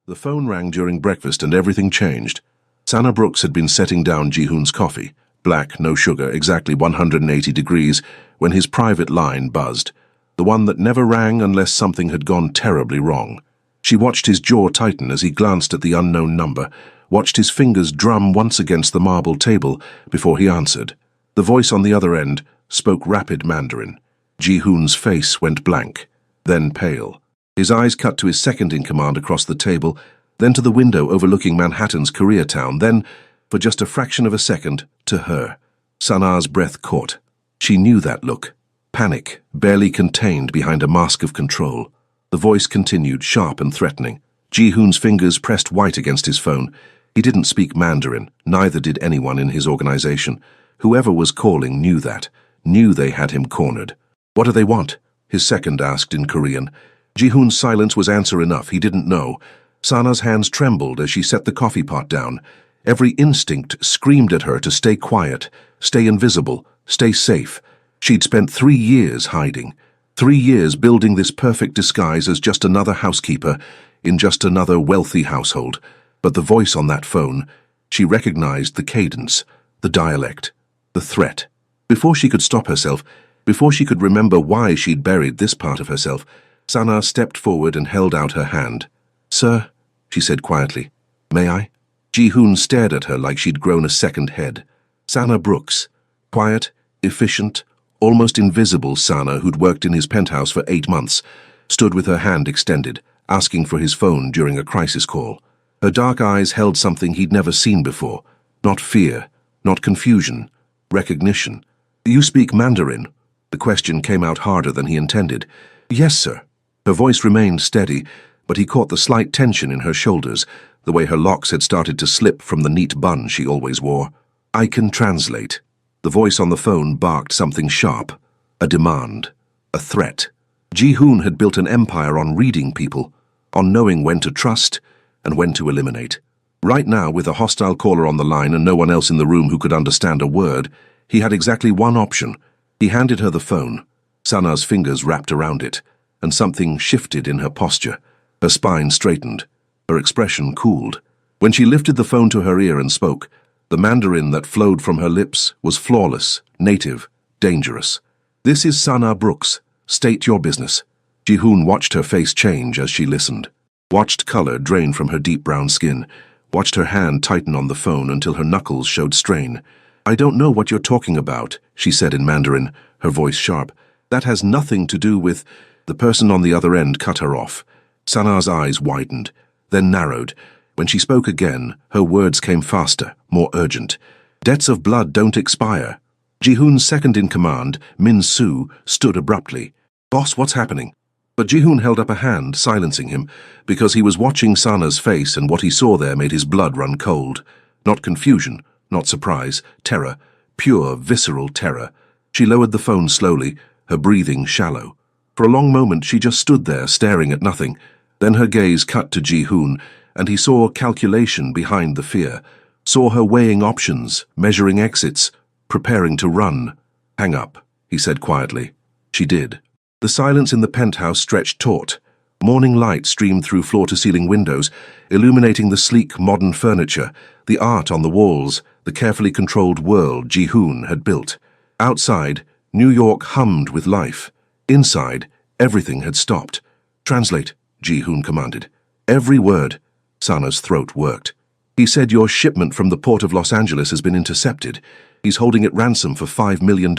The phone rang during breakfast and everything changed. Sana Brooks had been setting down Ji-hoon's coffee, black, no sugar, exactly 180 degrees, when his private line buzzed, the one that never rang unless something had gone terribly wrong. She watched his jaw tighten as he glanced at the unknown number, watched his fingers drum once against the marble table before he answered. The voice on the other end spoke rapid Mandarin. Ji-hoon's face went blank, then pale. His eyes cut to his second-in-command across the table, then to the window overlooking Manhattan's Koreatown, then, for just a fraction of a second, to her. Sana's breath caught. She knew that look. Panic, barely contained behind a mask of control. The voice continued, sharp and threatening. Ji-hoon's fingers pressed white against his phone. He didn't speak Mandarin, neither did anyone in his organization. Whoever was calling knew that, knew they had him cornered. "What do they want?" his second asked in Korean. Ji-hoon's silence was answer enough. He didn't know. Sana's hands trembled as she set the coffee pot down. Every instinct screamed at her to stay quiet, stay invisible, stay safe. She'd spent 3 years hiding. 3 years building this perfect disguise as just another housekeeper in just another wealthy household. But the voice on that phone, she recognized the cadence, the dialect, the threat. Before she could stop herself, before she could remember why she'd buried this part of herself, Sana stepped forward and held out her hand. "Sir," she said quietly, "may I?" Ji-hoon stared at her like she'd grown a second head. Sana Brooks, quiet, efficient, almost invisible Sana who'd worked in his penthouse for 8 months, stood with her hand extended, asking for his phone during a crisis call. Her dark eyes held something he'd never seen before. Not fear, not confusion, recognition. "Do you speak Mandarin?" The question came out harder than he intended. "Yes, sir." Her voice remained steady, but he caught the slight tension in her shoulders, the way her locks had started to slip from the neat bun she always wore. "I can translate." The voice on the phone barked something sharp. A demand. A threat. Ji-hoon had built an empire on reading people, on knowing when to trust and when to eliminate. Right now, with a hostile caller on the line and no one else in the room who could understand a word, he had exactly one option. He handed her the phone. Sana's fingers wrapped around it, and something shifted in her posture. Her spine straightened. Her expression cooled. When she lifted the phone to her ear and spoke, the Mandarin that flowed from her lips was flawless, native, dangerous. "This is Sana Brooks. State your business." Ji-hoon watched her face change as she listened, watched color drain from her deep brown skin, watched her hand tighten on the phone until her knuckles showed strain. "I don't know what you're talking about," she said in Mandarin, her voice sharp. "That has nothing to do with—" The person on the other end cut her off. Sana's eyes widened, then narrowed. When she spoke again, her words came faster, more urgent. "Debts of blood don't expire." Ji-hoon's second-in-command, Min-soo, stood abruptly. "Boss, what's happening?" But Ji-hoon held up a hand, silencing him, because he was watching Sana's face and what he saw there made his blood run cold. Not confusion, not surprise, terror, pure, visceral terror. She lowered the phone slowly, her breathing shallow. For a long moment she just stood there, staring at nothing. Then her gaze cut to Ji-hoon, and he saw calculation behind the fear, saw her weighing options, measuring exits, preparing to run. "Hang up," he said quietly. She did. The silence in the penthouse stretched taut. Morning light streamed through floor-to-ceiling windows, illuminating the sleek, modern furniture, the art on the walls, the carefully controlled world Ji-hoon had built. Outside, New York hummed with life. Inside, everything had stopped. "Translate," Ji-hoon commanded. Every word. Sana's throat worked. "He said your shipment from the port of Los Angeles has been intercepted. He's holding it ransom for $5 million.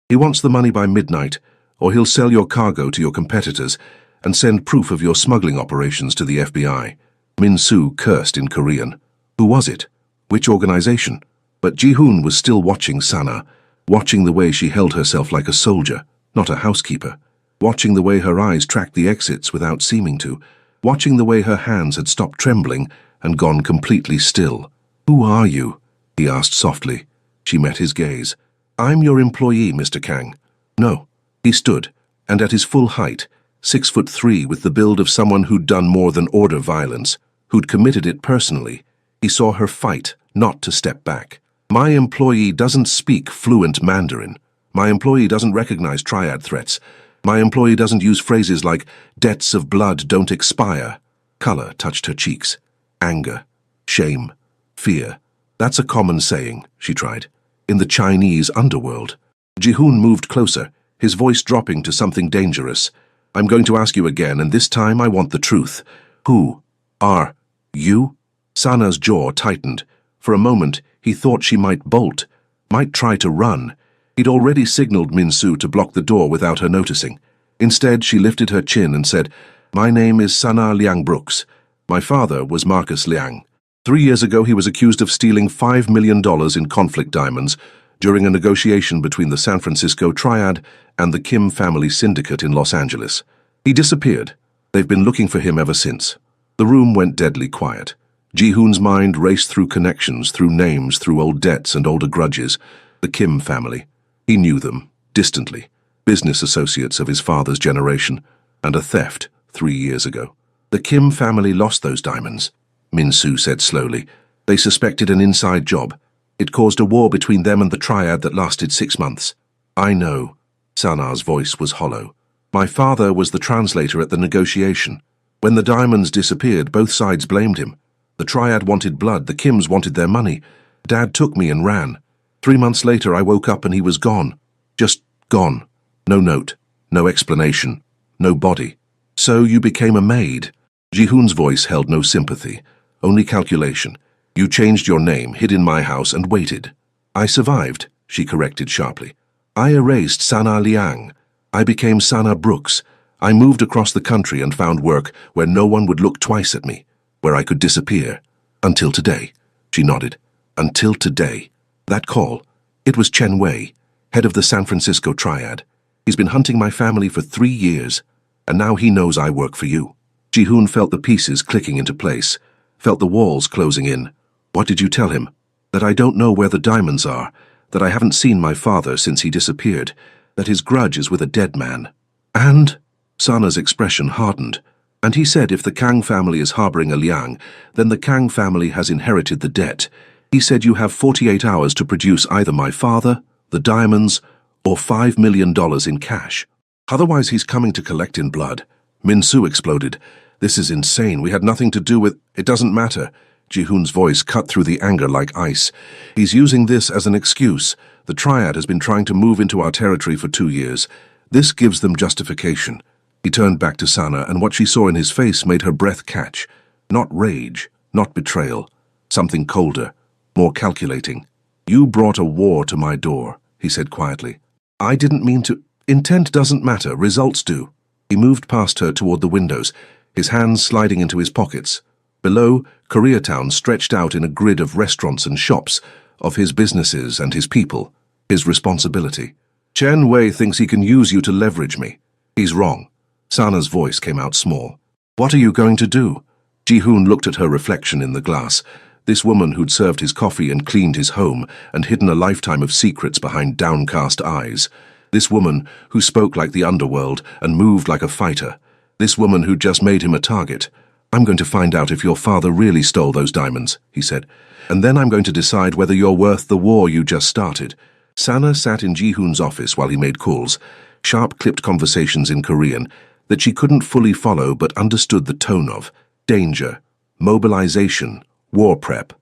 He wants the money by midnight, or he'll sell your cargo to your competitors and send proof of your smuggling operations to the FBI. Min-soo cursed in Korean. Who was it? Which organization? But Ji-hoon was still watching Sana, watching the way she held herself like a soldier, not a housekeeper, watching the way her eyes tracked the exits without seeming to, watching the way her hands had stopped trembling and gone completely still. "Who are you?" he asked softly. She met his gaze. "I'm your employee, Mr. Kang." "No." He stood, and at his full height, 6'3", with the build of someone who'd done more than order violence, who'd committed it personally. He saw her fight, not to step back. "My employee doesn't speak fluent Mandarin. My employee doesn't recognize triad threats. My employee doesn't use phrases like, 'debts of blood don't expire.' Color touched her cheeks. Anger, shame, fear. That's a common saying, she tried. In the Chinese underworld. Ji-hoon moved closer, his voice dropping to something dangerous. I'm going to ask you again, and this time I want the truth. Who are you? Sana's jaw tightened. For a moment, he thought she might bolt, might try to run. He'd already signaled Min-soo to block the door without her noticing. Instead, she lifted her chin and said, My name is Sana Liang Brooks. My father was Marcus Liang. 3 years ago, he was accused of stealing $5 million in conflict diamonds during a negotiation between the San Francisco Triad and the Kim family syndicate in Los Angeles. He disappeared. They've been looking for him ever since. The room went deadly quiet. Ji-hoon's mind raced through connections, through names, through old debts and older grudges. The Kim family. He knew them, distantly. Business associates of his father's generation, and a theft 3 years ago. The Kim family lost those diamonds, Min-soo said slowly. They suspected an inside job. It caused a war between them and the Triad that lasted 6 months. I know. Sana's voice was hollow. My father was the translator at the negotiation. When the diamonds disappeared, both sides blamed him. The Triad wanted blood, the Kims wanted their money. Dad took me and ran. 3 months later, I woke up and he was gone. Just gone. No note, no explanation, no body. So you became a maid. Ji-hoon's voice held no sympathy, only calculation. You changed your name, hid in my house, and waited. I survived, she corrected sharply. I erased Sana Liang. I became Sana Brooks. I moved across the country and found work where no one would look twice at me, where I could disappear. Until today. She nodded. Until today. That call. It was Chen Wei, head of the San Francisco Triad. He's been hunting my family for 3 years, and now he knows I work for you. Ji-hoon felt the pieces clicking into place, felt the walls closing in. What did you tell him? That I don't know where the diamonds are, that I haven't seen my father since he disappeared, that his grudge is with a dead man. And? Sana's expression hardened. And he said if the Kang family is harboring a Liang, then the Kang family has inherited the debt. He said you have 48 hours to produce either my father, the diamonds, or $5 million in cash. Otherwise he's coming to collect in blood. Min-soo exploded. This is insane. We had nothing to do with... It doesn't matter. Ji-hoon's voice cut through the anger like ice. He's using this as an excuse. The Triad has been trying to move into our territory for 2 years. This gives them justification. He turned back to Sana, and what she saw in his face made her breath catch. Not rage, not betrayal. Something colder, more calculating. You brought a war to my door, he said quietly. I didn't mean to... Intent doesn't matter, results do. He moved past her toward the windows, his hands sliding into his pockets. Below, Koreatown stretched out in a grid of restaurants and shops, of his businesses and his people, his responsibility. Chen Wei thinks he can use you to leverage me. He's wrong. Sana's voice came out small. What are you going to do? Ji-hoon looked at her reflection in the glass. This woman who'd served his coffee and cleaned his home and hidden a lifetime of secrets behind downcast eyes. This woman who spoke like the underworld and moved like a fighter. This woman who'd just made him a target. I'm going to find out if your father really stole those diamonds, he said. And then I'm going to decide whether you're worth the war you just started. Sana sat in Ji-hoon's office while he made calls, sharp-clipped conversations in Korean that she couldn't fully follow but understood the tone of. Danger, mobilization, war prep.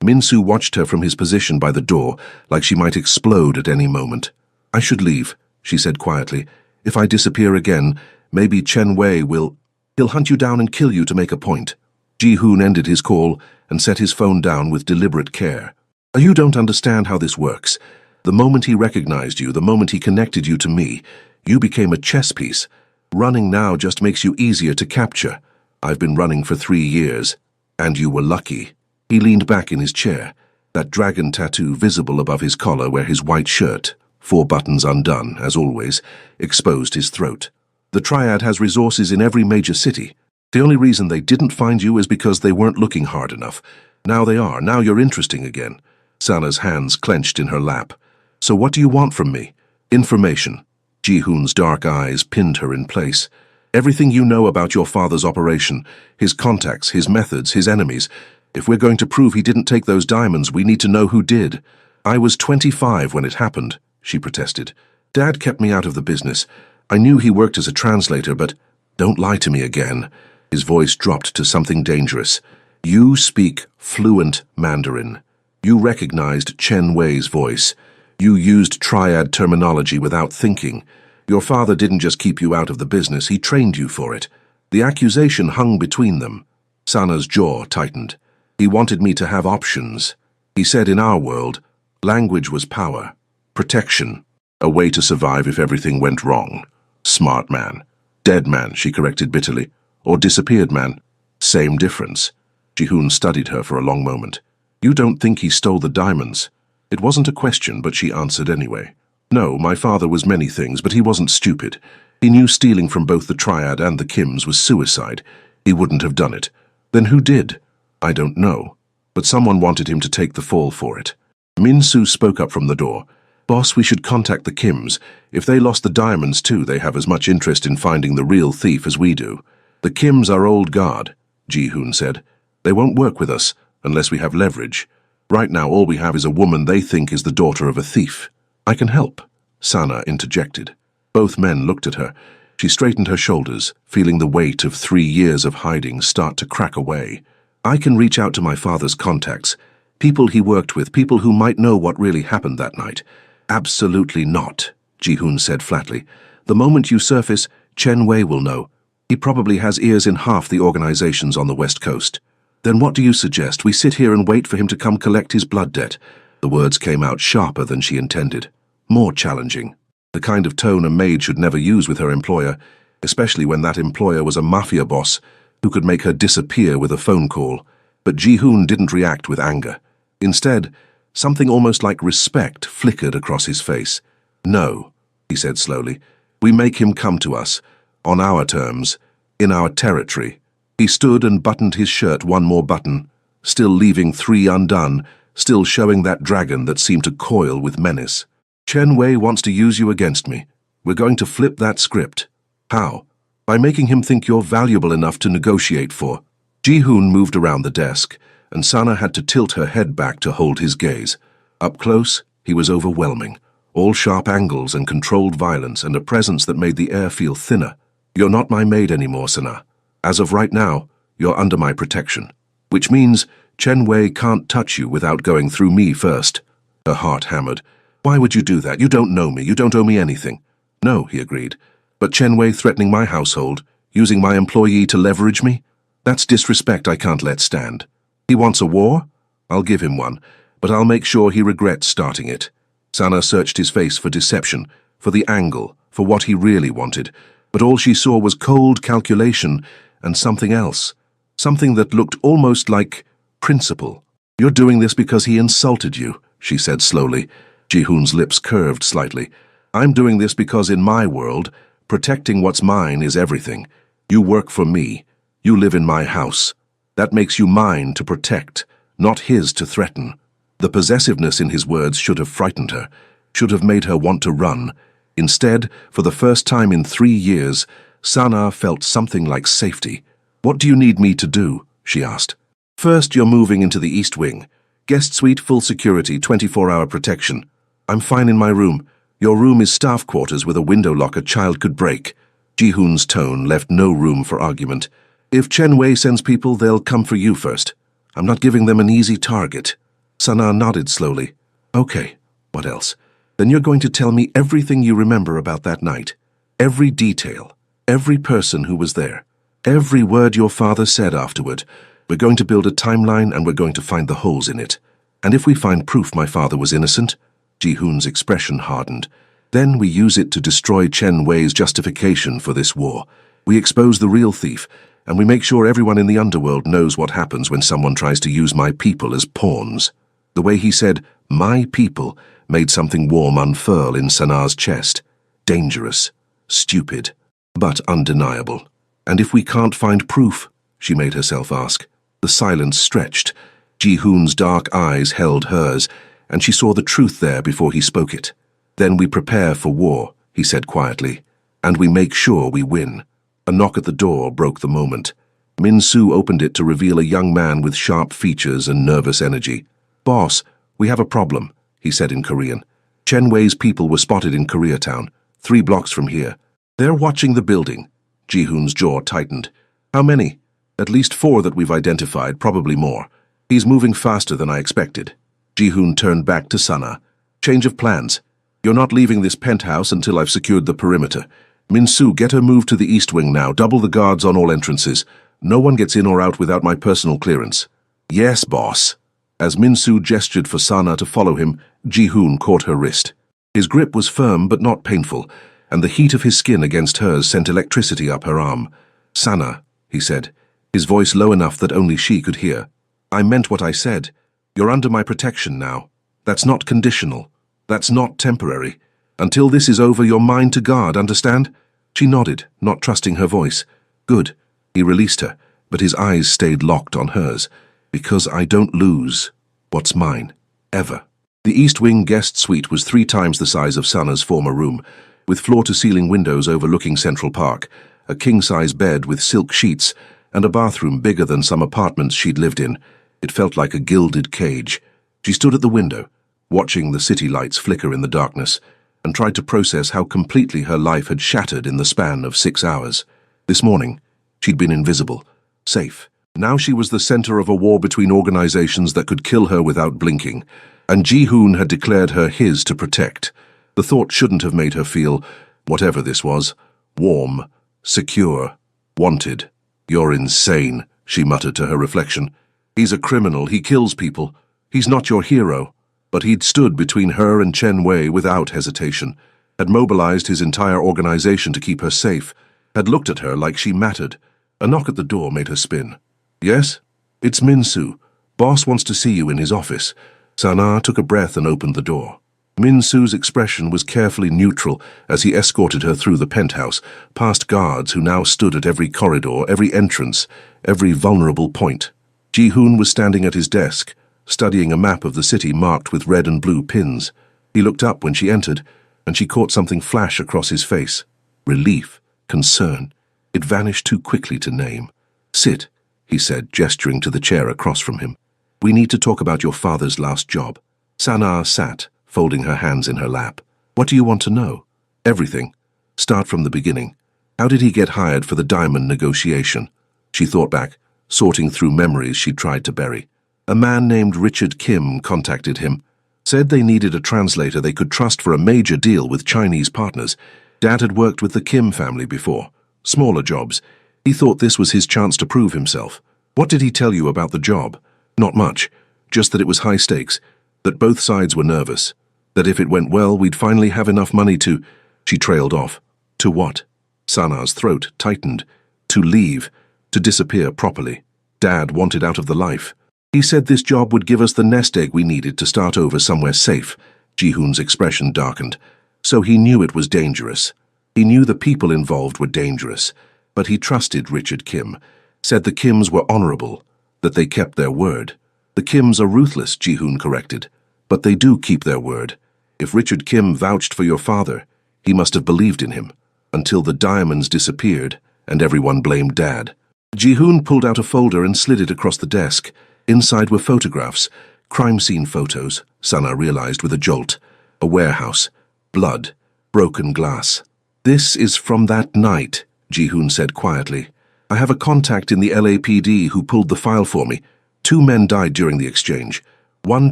Min-soo watched her from his position by the door like she might explode at any moment. I should leave, she said quietly. If I disappear again, maybe Chen Wei will... He'll hunt you down and kill you to make a point. Ji-hoon ended his call and set his phone down with deliberate care. You don't understand how this works. The moment he recognized you, the moment he connected you to me, you became a chess piece. Running now just makes you easier to capture. I've been running for 3 years. And you were lucky. He leaned back in his chair, that dragon tattoo visible above his collar where his white shirt, 4 buttons undone, as always, exposed his throat. The Triad has resources in every major city. The only reason they didn't find you is because they weren't looking hard enough. Now they are. Now you're interesting again. Sana's hands clenched in her lap. So what do you want from me? Information. Ji-hoon's dark eyes pinned her in place. Everything you know about your father's operation, his contacts, his methods, his enemies. If we're going to prove he didn't take those diamonds, we need to know who did. I was 25 when it happened, she protested. Dad kept me out of the business. I knew he worked as a translator, but don't lie to me again. His voice dropped to something dangerous. You speak fluent Mandarin. You recognized Chen Wei's voice. You used triad terminology without thinking. Your father didn't just keep you out of the business, he trained you for it. The accusation hung between them. Sana's jaw tightened. He wanted me to have options. He said in our world, language was power, protection, a way to survive if everything went wrong. Smart man. Dead man, she corrected bitterly. Or disappeared man. Same difference. Ji-hoon studied her for a long moment. You don't think he stole the diamonds? It wasn't a question, but she answered anyway. No, my father was many things, but he wasn't stupid. He knew stealing from both the Triad and the Kims was suicide. He wouldn't have done it. Then who did? I don't know. But someone wanted him to take the fall for it. Min-soo spoke up from the door. Boss, we should contact the Kims. If they lost the diamonds too, they have as much interest in finding the real thief as we do. The Kims are old guard, Ji-hoon said. They won't work with us unless we have leverage. Right now all we have is a woman they think is the daughter of a thief. I can help, Sana interjected. Both men looked at her. She straightened her shoulders, feeling the weight of 3 years of hiding start to crack away. I can reach out to my father's contacts, people he worked with, people who might know what really happened that night. Absolutely not, Ji-hoon said flatly. The moment you surface, Chen Wei will know. He probably has ears in half the organizations on the West Coast. Then what do you suggest? We sit here and wait for him to come collect his blood debt. The words came out sharper than she intended. More challenging. The kind of tone a maid should never use with her employer, especially when that employer was a mafia boss who could make her disappear with a phone call. But Ji-hoon didn't react with anger. Instead, something almost like respect flickered across his face. No, he said slowly. We make him come to us, on our terms, in our territory. He stood and buttoned his shirt one more button, still leaving 3 undone, still showing that dragon that seemed to coil with menace. Chen Wei wants to use you against me. We're going to flip that script. How? By making him think you're valuable enough to negotiate for. Ji-hoon moved around the desk, and Sana had to tilt her head back to hold his gaze. Up close, he was overwhelming. All sharp angles and controlled violence and a presence that made the air feel thinner. You're not my maid anymore, Sana. As of right now, you're under my protection. Which means Chen Wei can't touch you without going through me first. Her heart hammered. Why would you do that? You don't know me. You don't owe me anything. No, he agreed. But Chen Wei threatening my household, using my employee to leverage me? That's disrespect I can't let stand. He wants a war? I'll give him one, but I'll make sure he regrets starting it. Sana searched his face for deception, for the angle, for what he really wanted, but all she saw was cold calculation and something else, something that looked almost like principle. You're doing this because he insulted you, she said slowly. Ji-hoon's lips curved slightly. I'm doing this because in my world, protecting what's mine is everything. You work for me. You live in my house. That makes you mine to protect, not his to threaten. The possessiveness in his words should have frightened her, should have made her want to run. Instead, for the first time in 3 years, Sana felt something like safety. What do you need me to do? She asked. First, you're moving into the East Wing. Guest suite, full security, 24-hour protection. I'm fine in my room. Your room is staff quarters with a window lock a child could break. Ji-hoon's tone left no room for argument. If Chen Wei sends people, they'll come for you first. I'm not giving them an easy target. Sana nodded slowly. Okay, what else? Then you're going to tell me everything you remember about that night. Every detail. Every person who was there. Every word your father said afterward. We're going to build a timeline and we're going to find the holes in it. And if we find proof my father was innocent, Ji-hoon's expression hardened, then we use it to destroy Chen Wei's justification for this war. We expose the real thief, and we make sure everyone in the underworld knows what happens when someone tries to use my people as pawns. The way he said, my people, made something warm unfurl in Sana's chest. Dangerous, stupid, but undeniable. And if we can't find proof, she made herself ask. The silence stretched. Ji-hoon's dark eyes held hers, and she saw the truth there before he spoke it. Then we prepare for war, he said quietly, and we make sure we win. A knock at the door broke the moment. Min-soo opened it to reveal a young man with sharp features and nervous energy. Boss, we have a problem, he said in Korean. Chen Wei's people were spotted in Koreatown, 3 blocks from here. They're watching the building. Ji-hoon's jaw tightened. How many? At least 4 that we've identified, probably more. He's moving faster than I expected. Ji-hoon turned back to Sana. Change of plans. You're not leaving this penthouse until I've secured the perimeter. Min-soo, get her moved to the east wing now. Double the guards on all entrances. No one gets in or out without my personal clearance. Yes, boss. As Min-soo gestured for Sana to follow him, Ji-hoon caught her wrist. His grip was firm but not painful, and the heat of his skin against hers sent electricity up her arm. Sana, he said, his voice low enough that only she could hear. I meant what I said. You're under my protection now. That's not conditional. That's not temporary. Until this is over, you're mine to guard, understand? She nodded, not trusting her voice. Good. He released her, but his eyes stayed locked on hers. Because I don't lose what's mine. Ever. The East Wing guest suite was 3 times the size of Sana's former room, with floor-to-ceiling windows overlooking Central Park, a king-size bed with silk sheets, and a bathroom bigger than some apartments she'd lived in. It felt like a gilded cage. She stood at the window, watching the city lights flicker in the darkness, and tried to process how completely her life had shattered in the span of 6 hours. This morning, she'd been invisible, safe. Now she was the center of a war between organizations that could kill her without blinking, and Ji-hoon had declared her his to protect. The thought shouldn't have made her feel, whatever this was, warm, secure, wanted. You're insane, she muttered to her reflection. He's a criminal, he kills people. He's not your hero. But he'd stood between her and Chen Wei without hesitation, had mobilized his entire organization to keep her safe, had looked at her like she mattered. A knock at the door made her spin. Yes? It's Min-soo. Boss wants to see you in his office. Sana took a breath and opened the door. Min-soo's expression was carefully neutral as he escorted her through the penthouse, past guards who now stood at every corridor, every entrance, every vulnerable point. Ji-hoon was standing at his desk, studying a map of the city marked with red and blue pins. He looked up when she entered, and she caught something flash across his face. Relief, concern. It vanished too quickly to name. Sit, he said, gesturing to the chair across from him. We need to talk about your father's last job. Sana sat, folding her hands in her lap. What do you want to know? Everything. Start from the beginning. How did he get hired for the diamond negotiation? She thought back, sorting through memories she'd tried to bury. A man named Richard Kim contacted him. Said they needed a translator they could trust for a major deal with Chinese partners. Dad had worked with the Kim family before. Smaller jobs. He thought this was his chance to prove himself. What did he tell you about the job? Not much. Just that it was high stakes. That both sides were nervous. That if it went well, we'd finally have enough money to... She trailed off. To what? Sana's throat tightened. To leave. To disappear properly. Dad wanted out of the life. He said this job would give us the nest egg we needed to start over somewhere safe. Ji-hoon's expression darkened. So he knew it was dangerous. He knew the people involved were dangerous. But he trusted Richard Kim. Said the Kims were honorable. That they kept their word. The Kims are ruthless, Ji-hoon corrected. But they do keep their word. If Richard Kim vouched for your father, he must have believed in him. Until the diamonds disappeared, and everyone blamed Dad. Ji-hoon pulled out a folder and slid it across the desk. Inside were photographs, crime scene photos, Sana realized with a jolt. A warehouse, blood, broken glass. This is from that night, Ji-hoon said quietly. I have a contact in the LAPD who pulled the file for me. 2 men died during the exchange. 1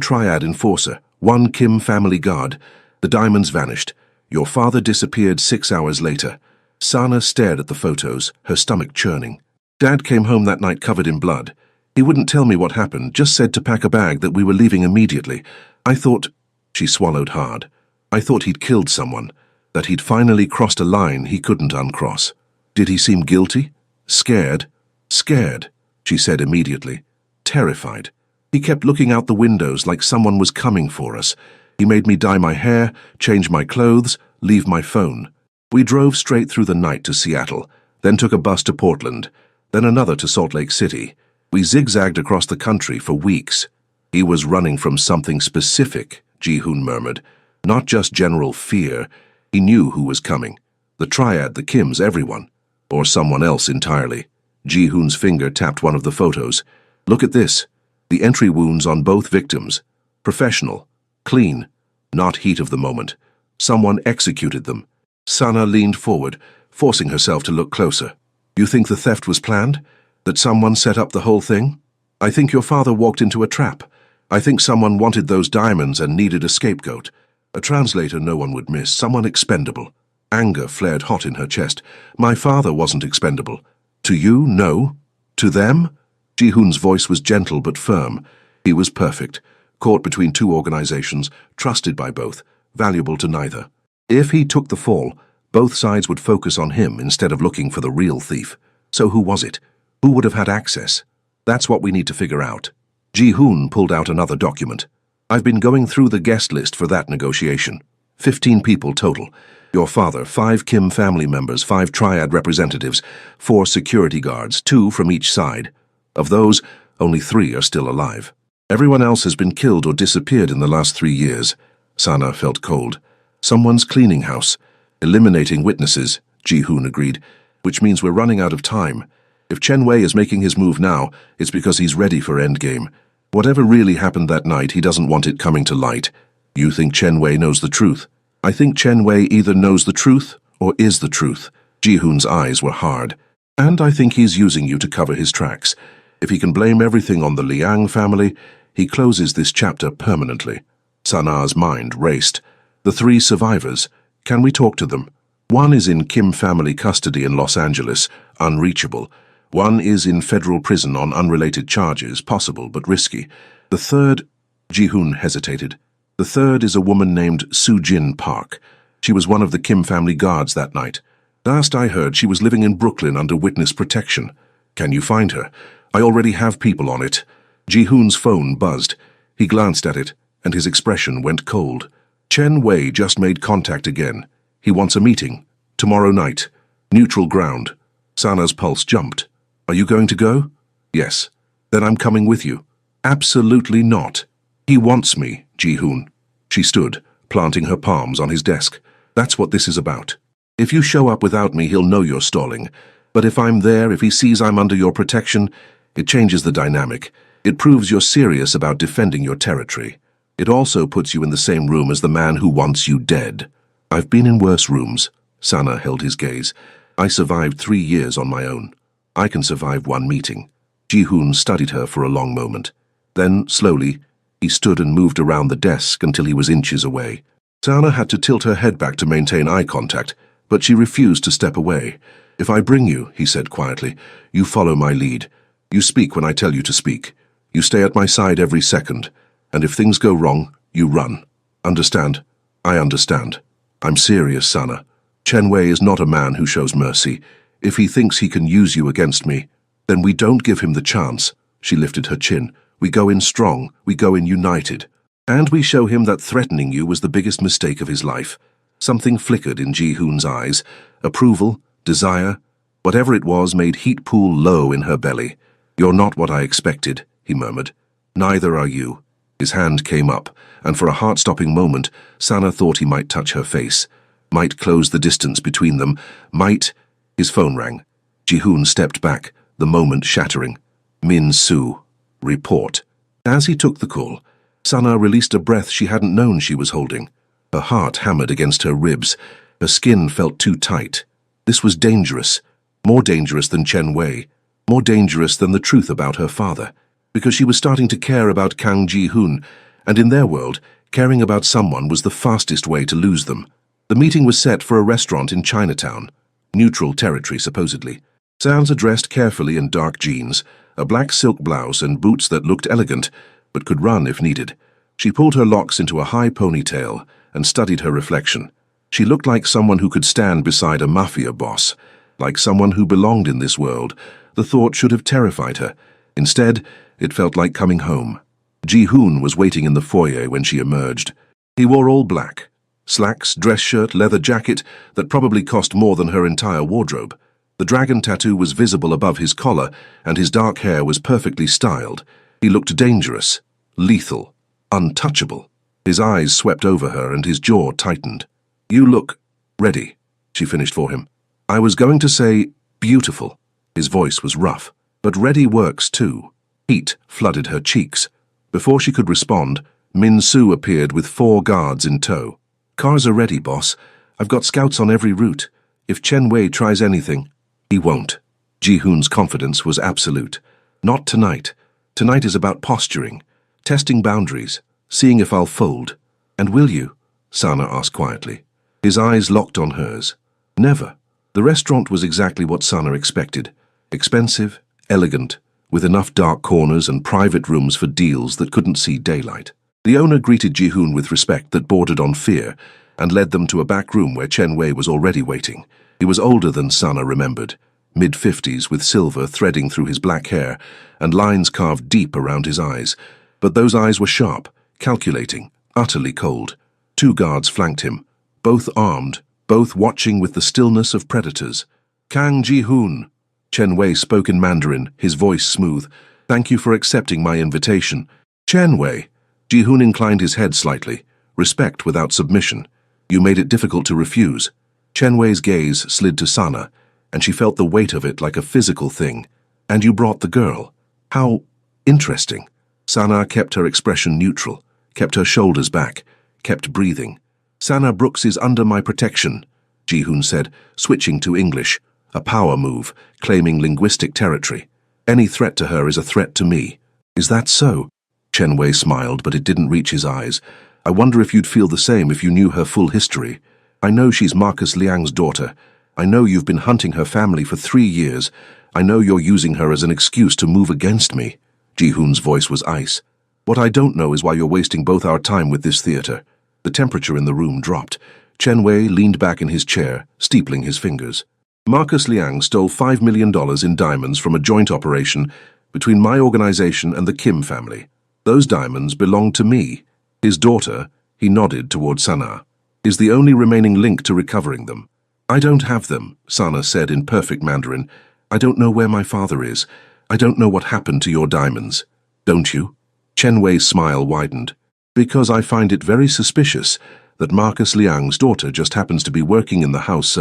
triad enforcer, 1 Kim family guard. The diamonds vanished. Your father disappeared 6 hours later. Sana stared at the photos, her stomach churning. Dad came home that night covered in blood. He wouldn't tell me what happened, just said to pack a bag that we were leaving immediately. I thought... She swallowed hard. I thought he'd killed someone, that he'd finally crossed a line he couldn't uncross. Did he seem guilty? Scared? Scared, she said immediately. Terrified. He kept looking out the windows like someone was coming for us. He made me dye my hair, change my clothes, leave my phone. We drove straight through the night to Seattle, then took a bus to Portland, then another to Salt Lake City. We zigzagged across the country for weeks. He was running from something specific, Ji-hoon murmured. Not just general fear. He knew who was coming. The triad, the Kims, everyone. Or someone else entirely. Ji-hoon's finger tapped one of the photos. Look at this. The entry wounds on both victims. Professional. Clean. Not heat of the moment. Someone executed them. Sana leaned forward, forcing herself to look closer. You think the theft was planned? That someone set up the whole thing? I think your father walked into a trap. I think someone wanted those diamonds and needed a scapegoat. A translator no one would miss, someone expendable. Anger flared hot in her chest. My father wasn't expendable. To you, no. To them? Ji-hoon's voice was gentle but firm. He was perfect, caught between two organizations, trusted by both, valuable to neither. If he took the fall, both sides would focus on him instead of looking for the real thief. So who was it? Who would have had access? That's what we need to figure out. Ji-hoon pulled out another document. I've been going through the guest list for that negotiation. 15 people total. Your father, 5 Kim family members, 5 triad representatives, 4 security guards, 2 from each side. Of those, only 3 are still alive. Everyone else has been killed or disappeared in the last 3 years. Sana felt cold. Someone's cleaning house. Eliminating witnesses, Ji-hoon agreed, which means we're running out of time. If Chen Wei is making his move now, it's because he's ready for endgame. Whatever really happened that night, he doesn't want it coming to light. You think Chen Wei knows the truth? I think Chen Wei either knows the truth or is the truth. Ji-hoon's eyes were hard. And I think he's using you to cover his tracks. If he can blame everything on the Liang family, he closes this chapter permanently. Sana's mind raced. The 3 survivors. Can we talk to them? One is in Kim family custody in Los Angeles, unreachable. One is in federal prison on unrelated charges, possible but risky. The third... Ji-hoon hesitated. The third is a woman named Soo-jin Park. She was one of the Kim family guards that night. Last I heard, she was living in Brooklyn under witness protection. Can you find her? I already have people on it. Ji-hoon's phone buzzed. He glanced at it, and his expression went cold. Chen Wei just made contact again. He wants a meeting. Tomorrow night. Neutral ground. Sana's pulse jumped. Are you going to go? Yes. Then I'm coming with you. Absolutely not. He wants me, Ji-hoon. She stood, planting her palms on his desk. That's what this is about. If you show up without me, he'll know you're stalling. But if I'm there, if he sees I'm under your protection, it changes the dynamic. It proves you're serious about defending your territory. It also puts you in the same room as the man who wants you dead. I've been in worse rooms. Sana held his gaze. I survived 3 years on my own. I can survive 1 meeting. Ji-hoon studied her for a long moment. Then, slowly, he stood and moved around the desk until he was inches away. Sana had to tilt her head back to maintain eye contact, but she refused to step away. If I bring you, he said quietly, you follow my lead. You speak when I tell you to speak. You stay at my side every second. And if things go wrong, you run. Understand? I understand. I'm serious, Sana. Chen Wei is not a man who shows mercy. If he thinks he can use you against me, then we don't give him the chance. She lifted her chin. We go in strong. We go in united. And we show him that threatening you was the biggest mistake of his life. Something flickered in Ji-hoon's eyes. Approval, desire, whatever it was made heat pool low in her belly. You're not what I expected, he murmured. Neither are you. His hand came up, and for a heart-stopping moment, Sana thought he might touch her face, might close the distance between them, might... His phone rang. Ji-hoon stepped back, the moment shattering. Min Soo. Report. As he took the call, Sana released a breath she hadn't known she was holding. Her heart hammered against her ribs. Her skin felt too tight. This was dangerous. More dangerous than Chen Wei. More dangerous than the truth about her father. Because she was starting to care about Kang Ji-hoon, and in their world, caring about someone was the fastest way to lose them. The meeting was set for a restaurant in Chinatown. Neutral territory, supposedly. Sounds dressed carefully in dark jeans, a black silk blouse and boots that looked elegant, but could run if needed. She pulled her locks into a high ponytail and studied her reflection. She looked like someone who could stand beside a Mafia boss, like someone who belonged in this world. The thought should have terrified her. Instead, it felt like coming home. Ji-hoon was waiting in the foyer when she emerged. He wore all black. Slacks, dress shirt, leather jacket that probably cost more than her entire wardrobe. The dragon tattoo was visible above his collar, and his dark hair was perfectly styled. He looked dangerous, lethal, untouchable. His eyes swept over her and his jaw tightened. You look ready, she finished for him. I was going to say beautiful. His voice was rough, but ready works too. Heat flooded her cheeks. Before she could respond, Min Soo appeared with 4 guards in tow. Cars are ready, boss. I've got scouts on every route. If Chen Wei tries anything, he won't. Ji-hoon's confidence was absolute. Not tonight. Tonight is about posturing, testing boundaries, seeing if I'll fold. And will you? Sana asked quietly. His eyes locked on hers. Never. The restaurant was exactly what Sana expected. Expensive, elegant, with enough dark corners and private rooms for deals that couldn't see daylight. The owner greeted Ji-hoon with respect that bordered on fear and led them to a back room where Chen Wei was already waiting. He was older than Sana remembered, mid-50s with silver threading through his black hair and lines carved deep around his eyes. But those eyes were sharp, calculating, utterly cold. 2 guards flanked him, both armed, both watching with the stillness of predators. Kang Ji-hoon. Chen Wei spoke in Mandarin, his voice smooth. Thank you for accepting my invitation. Chen Wei. Ji-hoon inclined his head slightly. Respect without submission. You made it difficult to refuse. Chen Wei's gaze slid to Sana, and she felt the weight of it like a physical thing. And you brought the girl. How interesting. Sana kept her expression neutral, kept her shoulders back, kept breathing. Sana Brooks is under my protection, Ji-hoon said, switching to English, a power move, claiming linguistic territory. Any threat to her is a threat to me. Is that so? Chen Wei smiled, but it didn't reach his eyes. I wonder if you'd feel the same if you knew her full history. I know she's Marcus Liang's daughter. I know you've been hunting her family for 3 years. I know you're using her as an excuse to move against me. Ji-hoon's voice was ice. What I don't know is why you're wasting both our time with this theater. The temperature in the room dropped. Chen Wei leaned back in his chair, steepling his fingers. Marcus Liang stole $5 million in diamonds from a joint operation between my organization and the Kim family. Those diamonds belong to me. His daughter, he nodded toward Sana, is the only remaining link to recovering them. I don't have them, Sana said in perfect Mandarin. I don't know where my father is. I don't know what happened to your diamonds. Don't you? Chen Wei's smile widened. Because I find it very suspicious that Marcus Liang's daughter just happens to be working in the house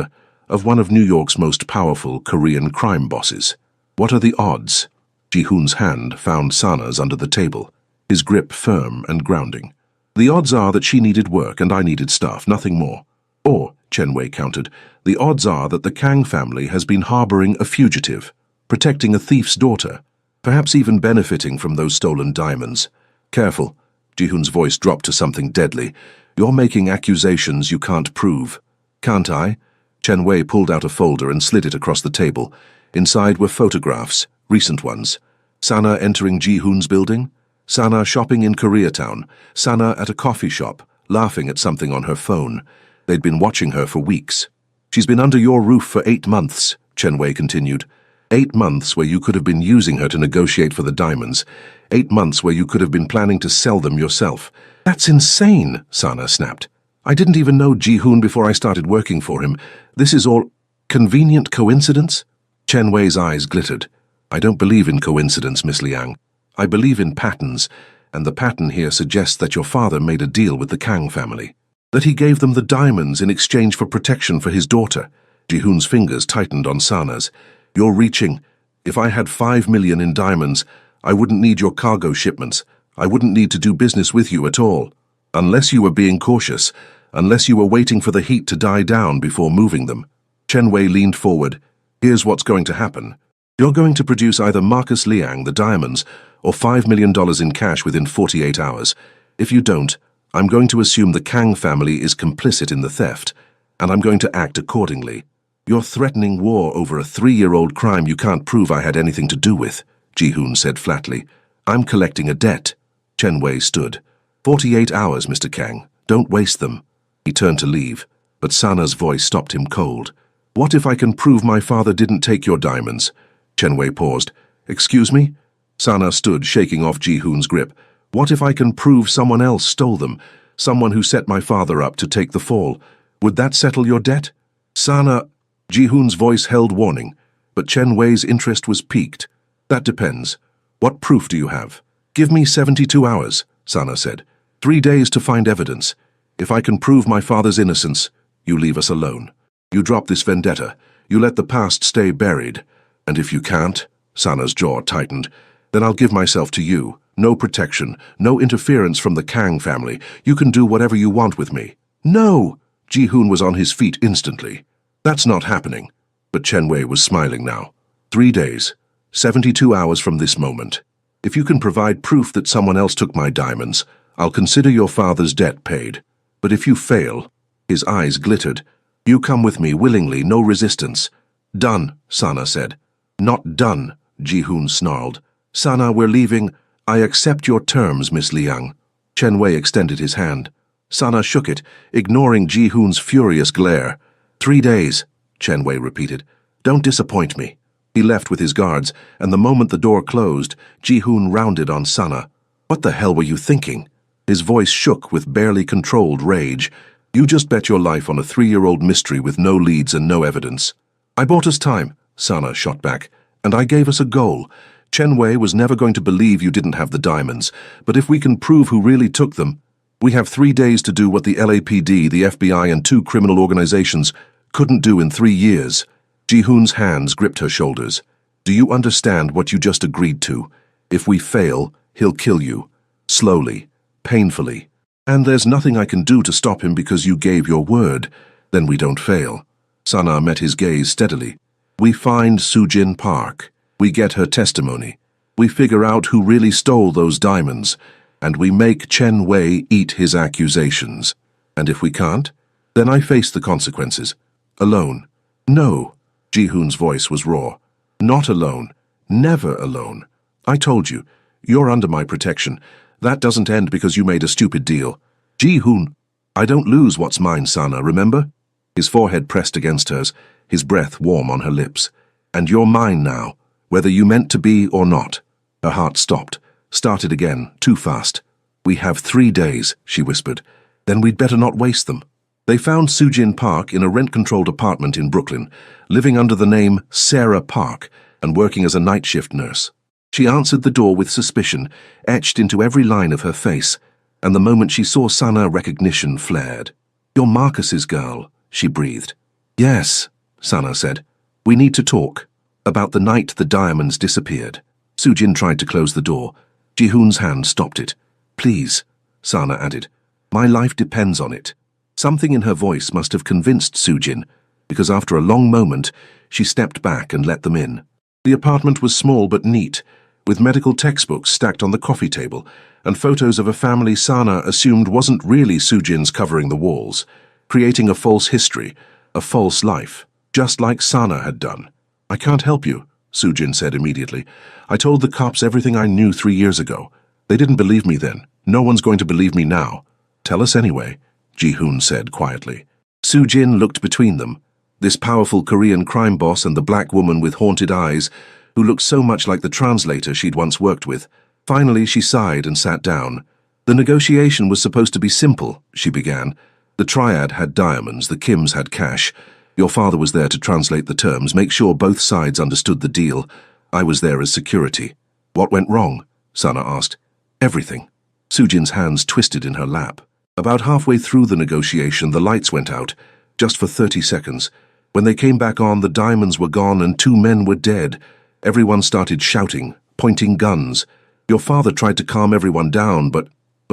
of one of New York's most powerful Korean crime bosses. What are the odds? Ji-hoon's hand found Sana's under the table, his grip firm and grounding. The odds are that she needed work and I needed staff, nothing more. Or, Chen Wei countered, the odds are that the Kang family has been harboring a fugitive, protecting a thief's daughter, perhaps even benefiting from those stolen diamonds. Careful. Ji-hoon's voice dropped to something deadly. You're making accusations you can't prove. Can't I? Chen Wei pulled out a folder and slid it across the table. Inside were photographs, recent ones. Sana entering Ji-hoon's building. Sana shopping in Koreatown. Sana at a coffee shop, laughing at something on her phone. They'd been watching her for weeks. She's been under your roof for 8 months, Chen Wei continued. 8 months where you could have been using her to negotiate for the diamonds. 8 months where you could have been planning to sell them yourself. That's insane, Sana snapped. I didn't even know Ji-hoon before I started working for him. This is all convenient coincidence? Chen Wei's eyes glittered. I don't believe in coincidence, Miss Liang. I believe in patterns, and the pattern here suggests that your father made a deal with the Kang family. That he gave them the diamonds in exchange for protection for his daughter. Ji-hoon's fingers tightened on Sana's. You're reaching. If I had 5 million in diamonds, I wouldn't need your cargo shipments. I wouldn't need to do business with you at all. Unless you were being cautious, unless you were waiting for the heat to die down before moving them. Chen Wei leaned forward. Here's what's going to happen. You're going to produce either Marcus Liang, the diamonds, or $5 million in cash within 48 hours. If you don't, I'm going to assume the Kang family is complicit in the theft, and I'm going to act accordingly. You're threatening war over a 3-year-old crime you can't prove I had anything to do with, Ji-hoon said flatly. I'm collecting a debt. Chen Wei stood. 48 hours, Mr. Kang. Don't waste them. He turned to leave, but Sana's voice stopped him cold. What if I can prove my father didn't take your diamonds? Chen Wei paused. Excuse me? Sana stood, shaking off Ji-hoon's grip. What if I can prove someone else stole them? Someone who set my father up to take the fall? Would that settle your debt? Sana... Ji-hoon's voice held warning, but Chen Wei's interest was piqued. That depends. What proof do you have? Give me 72 hours, Sana said. 3 days to find evidence. If I can prove my father's innocence, you leave us alone. You drop this vendetta. You let the past stay buried. And if you can't, Sana's jaw tightened, then I'll give myself to you. No protection, no interference from the Kang family. You can do whatever you want with me. No! Ji-hoon was on his feet instantly. That's not happening. But Chen Wei was smiling now. 3 days, 72 hours from this moment. If you can provide proof that someone else took my diamonds, I'll consider your father's debt paid. But if you fail," his eyes glittered, "you come with me willingly, no resistance." "Done," Sana said. "Not done," Ji-hoon snarled. "Sana, we're leaving. I accept your terms, Miss Liang." Chen Wei extended his hand. Sana shook it, ignoring Ji-hoon's furious glare. 3 days, Chen Wei repeated. "Don't disappoint me." He left with his guards, and the moment the door closed, Ji-hoon rounded on Sana. "What the hell were you thinking?" His voice shook with barely controlled rage. "You just bet your life on a 3-year-old mystery with no leads and no evidence." "I bought us time," Sana shot back, "and I gave us a goal. Chen Wei was never going to believe you didn't have the diamonds, but if we can prove who really took them, we have 3 days to do what the LAPD, the FBI, and 2 criminal organizations couldn't do in 3 years. Ji-hoon's hands gripped her shoulders. "Do you understand what you just agreed to? If we fail, he'll kill you. Slowly, painfully. And there's nothing I can do to stop him because you gave your word. Then we don't fail." Sana met his gaze steadily. "We find Sujin Park. We get her testimony. We figure out who really stole those diamonds. And we make Chen Wei eat his accusations. And if we can't, then I face the consequences. Alone." "No." Ji-hoon's voice was raw. "Not alone. Never alone. I told you, you're under my protection. That doesn't end because you made a stupid deal. Ji-hoon, I don't lose what's mine, Sana, remember?" His forehead pressed against hers, his breath warm on her lips. "And you're mine now, whether you meant to be or not." Her heart stopped, started again, too fast. "We have 3 days," she whispered. "Then we'd better not waste them." They found Sujin Park in a rent-controlled apartment in Brooklyn, living under the name Sarah Park and working as a night shift nurse. She answered the door with suspicion, etched into every line of her face, and the moment she saw Sana, recognition flared. "You're Marcus's girl," she breathed. "Yes," Sana said. "We need to talk. About the night the diamonds disappeared." Sujin tried to close the door. Ji-hoon's hand stopped it. "Please," Sana added. "My life depends on it." Something in her voice must have convinced Sujin, because after a long moment, she stepped back and let them in. The apartment was small but neat, with medical textbooks stacked on the coffee table, and photos of a family Sana assumed wasn't really Sujin's covering the walls, creating a false history, a false life, just like Sana had done. "I can't help you," Sujin said immediately. "I told the cops everything I knew 3 years ago. They didn't believe me then. No one's going to believe me now." "Tell us anyway," Ji-hoon said quietly. Sujin looked between them, this powerful Korean crime boss and the black woman with haunted eyes, who looked so much like the translator she'd once worked with. Finally, she sighed and sat down. "The negotiation was supposed to be simple," she began. "The triad had diamonds, the Kims had cash. Your father was there to translate the terms, make sure both sides understood the deal. I was there as security." "What went wrong?" Sana asked. "Everything." Sujin's hands twisted in her lap. About halfway through the negotiation, the lights went out, just for 30 seconds. When they came back on, the diamonds were gone and 2 men were dead. Everyone started shouting, pointing guns. Your father tried to calm everyone down, but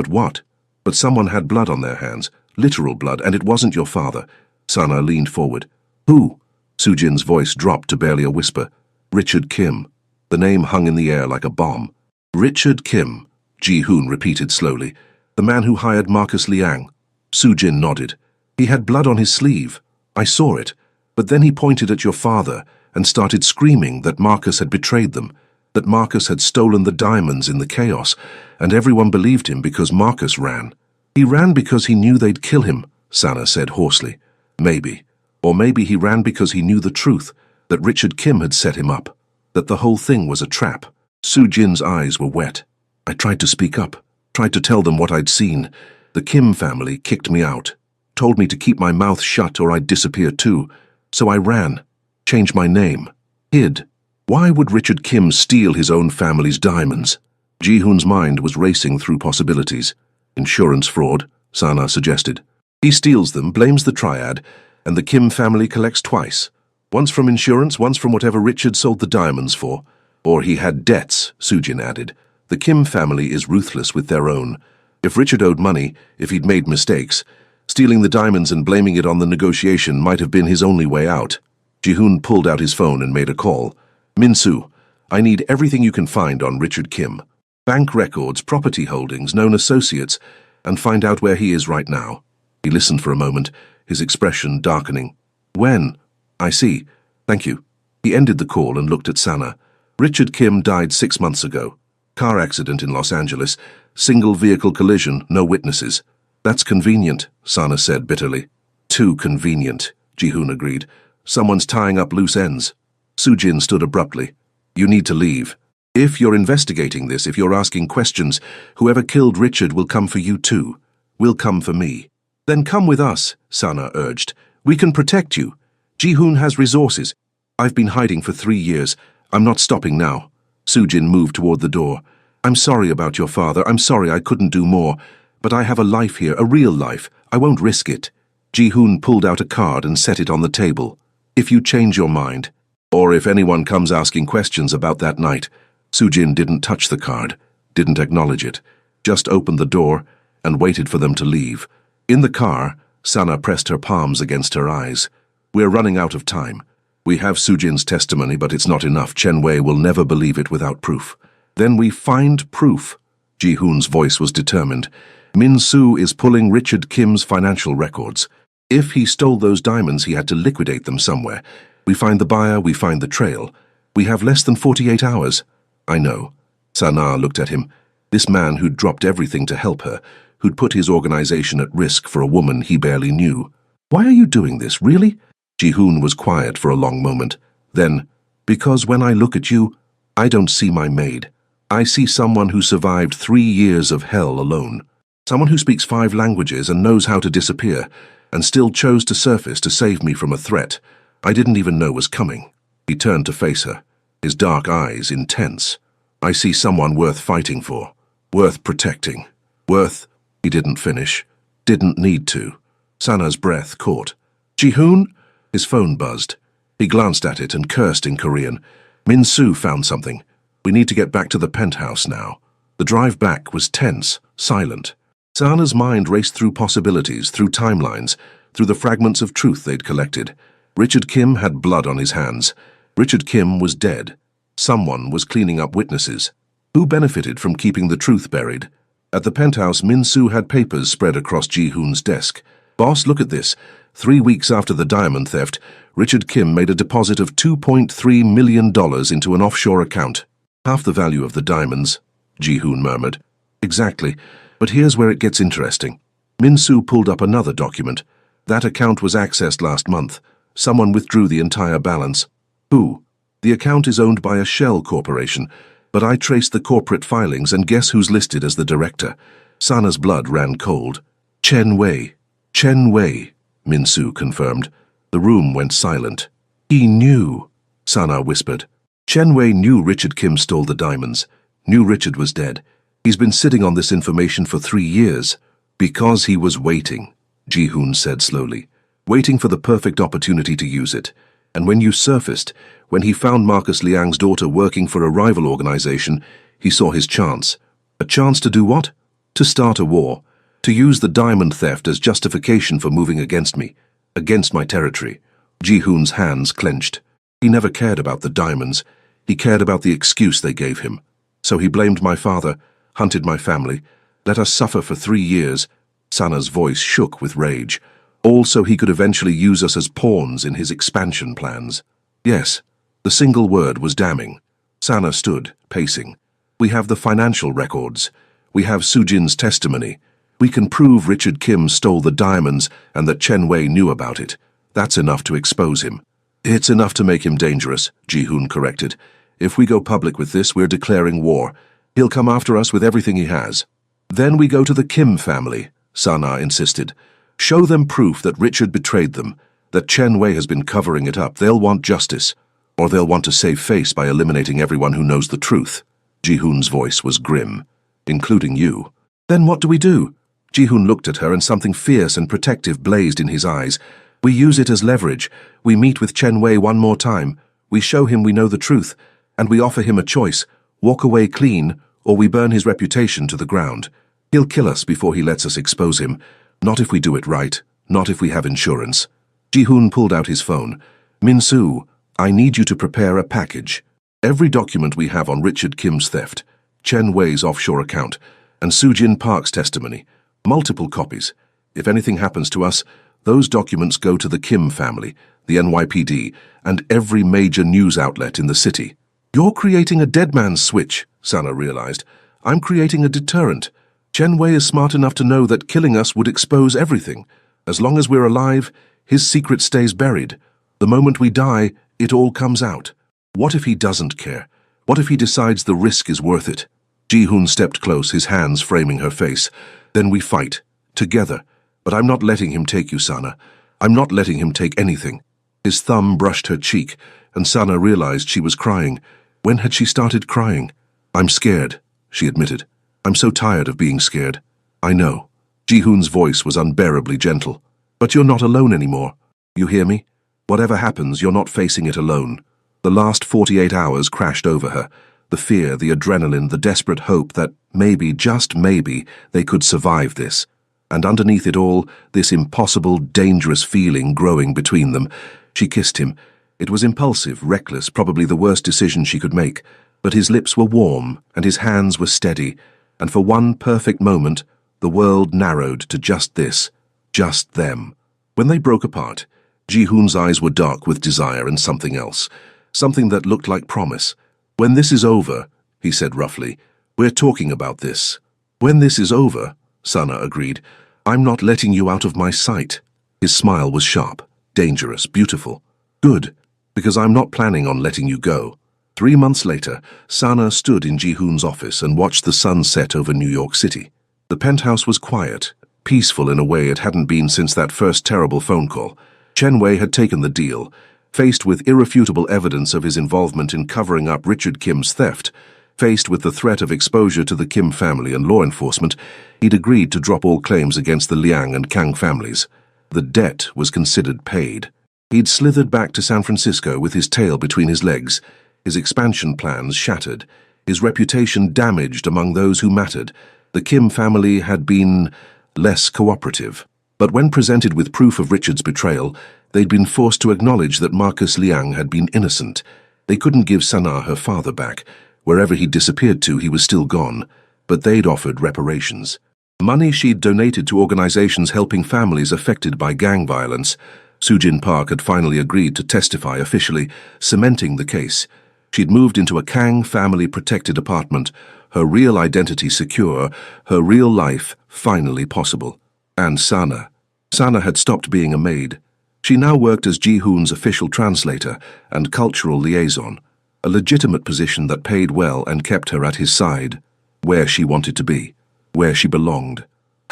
what? But someone had blood on their hands, literal blood, and it wasn't your father. Sana leaned forward. "Who?" Sujin's voice dropped to barely a whisper. "Richard Kim." The name hung in the air like a bomb. "Richard Kim," Ji-hoon repeated slowly. "The man who hired Marcus Liang." Sujin nodded. "He had blood on his sleeve. I saw it. But then he pointed at your father and started screaming that Marcus had betrayed them, that Marcus had stolen the diamonds in the chaos, and everyone believed him because Marcus ran." "He ran because he knew they'd kill him," Sana said hoarsely. "Maybe. Or maybe he ran because he knew the truth, that Richard Kim had set him up, that the whole thing was a trap." Sujin's eyes were wet. "I tried to speak up, tried to tell them what I'd seen. The Kim family kicked me out, told me to keep my mouth shut or I'd disappear too. So I ran, changed my name, hid. Why would Richard Kim steal his own family's diamonds?" Ji-hoon's mind was racing through possibilities. "Insurance fraud," Sana suggested. "He steals them, blames the triad, and the Kim family collects twice. Once from insurance, once from whatever Richard sold the diamonds for. Or he had debts," Sujin added. "The Kim family is ruthless with their own. If Richard owed money, if he'd made mistakes, stealing the diamonds and blaming it on the negotiation might have been his only way out." Ji-hoon pulled out his phone and made a call. Min-soo, I need everything you can find on Richard Kim. Bank records, property holdings, known associates, and find out where he is right now. He listened for a moment, his expression darkening. When? I see. Thank you. He ended the call and looked at Sana. Richard Kim died 6 months ago. Car accident in Los Angeles. Single vehicle collision, no witnesses. That's convenient, Sana said bitterly. Too convenient, Ji-hoon agreed. Someone's tying up loose ends. Soo-jin stood abruptly. You need to leave. If you're investigating this, if you're asking questions, whoever killed Richard will come for you too. Will come for me. Then come with us, Sana urged. We can protect you. Ji-hoon has resources. I've been hiding for 3 years. I'm not stopping now. Soo-jin moved toward the door. I'm sorry about your father. I'm sorry I couldn't do more. But I have a life here, a real life. I won't risk it. Ji-hoon pulled out a card and set it on the table. If you change your mind, or if anyone comes asking questions about that night. Soo-jin didn't touch the card, didn't acknowledge it, just opened the door and waited for them to leave. In the car, Sana pressed her palms against her eyes. We're running out of time. We have Soo-jin's testimony, but it's not enough. Chen Wei will never believe it without proof. Then we find proof. Ji-hoon's voice was determined. Min-soo is pulling Richard Kim's financial records. If he stole those diamonds, he had to liquidate them somewhere. We find the buyer, we find the trail. We have less than 48 hours. I know. Sana looked at him. This man who'd dropped everything to help her, who'd put his organization at risk for a woman he barely knew. Why are you doing this, really? Ji-hoon was quiet for a long moment. Then, because when I look at you, I don't see my maid. I see someone who survived 3 years of hell alone. Someone who speaks 5 languages and knows how to disappear, and still chose to surface to save me from a threat I didn't even know was coming. He turned to face her, his dark eyes intense. I see someone worth fighting for, worth protecting, worth... He didn't finish, didn't need to. Sana's breath caught. Ji-hoon? His phone buzzed. He glanced at it and cursed in Korean. Min-soo found something. We need to get back to the penthouse now. The drive back was tense, silent. Sana's mind raced through possibilities, through timelines, through the fragments of truth they'd collected. Richard Kim had blood on his hands. Richard Kim was dead. Someone was cleaning up witnesses. Who benefited from keeping the truth buried? At the penthouse, Min-soo had papers spread across Ji-hoon's desk. Boss, look at this. 3 weeks after the diamond theft, Richard Kim made a deposit of $2.3 million into an offshore account. Half the value of the diamonds, Ji-hoon murmured. Exactly, but here's where it gets interesting. Min-soo pulled up another document. That account was accessed last month. Someone withdrew the entire balance. Who? The account is owned by a shell corporation, but I traced the corporate filings and guess who's listed as the director? Sana's blood ran cold. Chen Wei. Chen Wei, Min-soo confirmed. The room went silent. He knew, Sana whispered. Chen Wei knew Richard Kim stole the diamonds. Knew Richard was dead. He's been sitting on this information for 3 years. Because he was waiting, Ji-hoon said slowly. Waiting for the perfect opportunity to use it. And when you surfaced, when he found Marcus Liang's daughter working for a rival organization, he saw his chance. A chance to do what? To start a war. To use the diamond theft as justification for moving against me. Against my territory. Ji-hoon's hands clenched. He never cared about the diamonds. He cared about the excuse they gave him. So he blamed my father, hunted my family, let us suffer for 3 years. Sana's voice shook with rage. All so he could eventually use us as pawns in his expansion plans. Yes, the single word was damning. Sana stood, pacing. We have the financial records. We have Soo-jin's testimony. We can prove Richard Kim stole the diamonds and that Chen Wei knew about it. That's enough to expose him. It's enough to make him dangerous, Ji-hoon corrected. If we go public with this, we're declaring war. He'll come after us with everything he has. Then we go to the Kim family, Sana insisted. Show them proof that Richard betrayed them, that Chen Wei has been covering it up. They'll want justice, or they'll want to save face by eliminating everyone who knows the truth. Ji-hoon's voice was grim, including you. Then what do we do? Ji-hoon looked at her and something fierce and protective blazed in his eyes. We use it as leverage. We meet with Chen Wei one more time. We show him we know the truth, and we offer him a choice. Walk away clean, or we burn his reputation to the ground. He'll kill us before he lets us expose him. Not if we do it right, not if we have insurance. Ji-hoon pulled out his phone. Min-soo, I need you to prepare a package. Every document we have on Richard Kim's theft, Chen Wei's offshore account, and Sujin Park's testimony. Multiple copies. If anything happens to us, those documents go to the Kim family, the NYPD, and every major news outlet in the city. You're creating a dead man's switch, Sana realized. I'm creating a deterrent. Chen Wei is smart enough to know that killing us would expose everything. As long as we're alive, his secret stays buried. The moment we die, it all comes out. What if he doesn't care? What if he decides the risk is worth it? Ji-hoon stepped close, his hands framing her face. Then we fight. Together. But I'm not letting him take you, Sana. I'm not letting him take anything. His thumb brushed her cheek, and Sana realized she was crying. When had she started crying? I'm scared, she admitted. I'm so tired of being scared. I know. Ji-hoon's voice was unbearably gentle. But you're not alone anymore. You hear me? Whatever happens, you're not facing it alone. The last 48 hours crashed over her. The fear, the adrenaline, the desperate hope that maybe, just maybe, they could survive this. And underneath it all, this impossible, dangerous feeling growing between them. She kissed him. It was impulsive, reckless, probably the worst decision she could make. But his lips were warm, and his hands were steady. And for one perfect moment, the world narrowed to just this. Just them. When they broke apart, Ji-hoon's eyes were dark with desire and something else. Something that looked like promise. When this is over, he said roughly, we're talking about this. When this is over, Sana agreed, I'm not letting you out of my sight. His smile was sharp, dangerous, beautiful. Good, because I'm not planning on letting you go. 3 months later, Sana stood in Ji-hoon's office and watched the sun set over New York City. The penthouse was quiet, peaceful in a way it hadn't been since that first terrible phone call. Chen Wei had taken the deal. Faced with irrefutable evidence of his involvement in covering up Richard Kim's theft, faced with the threat of exposure to the Kim family and law enforcement, he'd agreed to drop all claims against the Liang and Kang families. The debt was considered paid. He'd slithered back to San Francisco with his tail between his legs, his expansion plans shattered, his reputation damaged among those who mattered. The Kim family had been less cooperative. But when presented with proof of Richard's betrayal, they'd been forced to acknowledge that Marcus Liang had been innocent. They couldn't give Sana her father back. Wherever he'd disappeared to, he was still gone. But they'd offered reparations. Money she'd donated to organizations helping families affected by gang violence. Sujin Park had finally agreed to testify officially, cementing the case. She'd moved into a Kang family-protected apartment, her real identity secure, her real life finally possible. And Sana. Sana had stopped being a maid. She now worked as Ji-hoon's official translator and cultural liaison, a legitimate position that paid well and kept her at his side, where she wanted to be, where she belonged.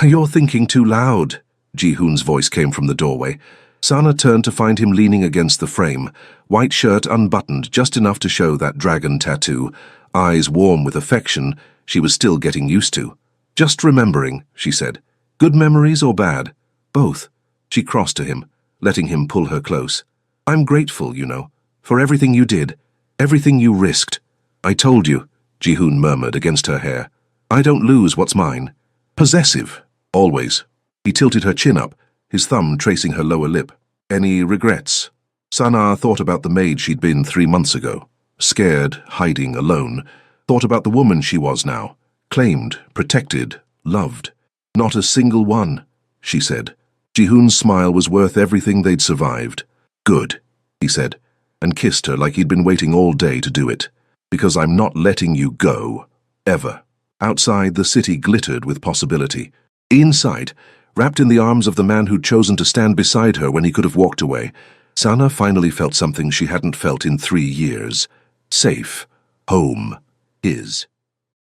You're thinking too loud, Ji-hoon's voice came from the doorway. Sana turned to find him leaning against the frame, white shirt unbuttoned just enough to show that dragon tattoo, eyes warm with affection she was still getting used to. Just remembering, she said. Good memories or bad? Both. She crossed to him, letting him pull her close. I'm grateful, you know, for everything you did, everything you risked. I told you, Ji-hoon murmured against her hair. I don't lose what's mine. Possessive, always. He tilted her chin up, his thumb tracing her lower lip. Any regrets? Sana thought about the maid she'd been 3 months ago. Scared, hiding, alone. Thought about the woman she was now. Claimed, protected, loved. Not a single one, she said. Ji-hoon's smile was worth everything they'd survived. Good, he said, and kissed her like he'd been waiting all day to do it. Because I'm not letting you go. Ever. Outside, the city glittered with possibility. Inside, wrapped in the arms of the man who'd chosen to stand beside her when he could have walked away, Sana finally felt something she hadn't felt in 3 years. Safe. Home. His.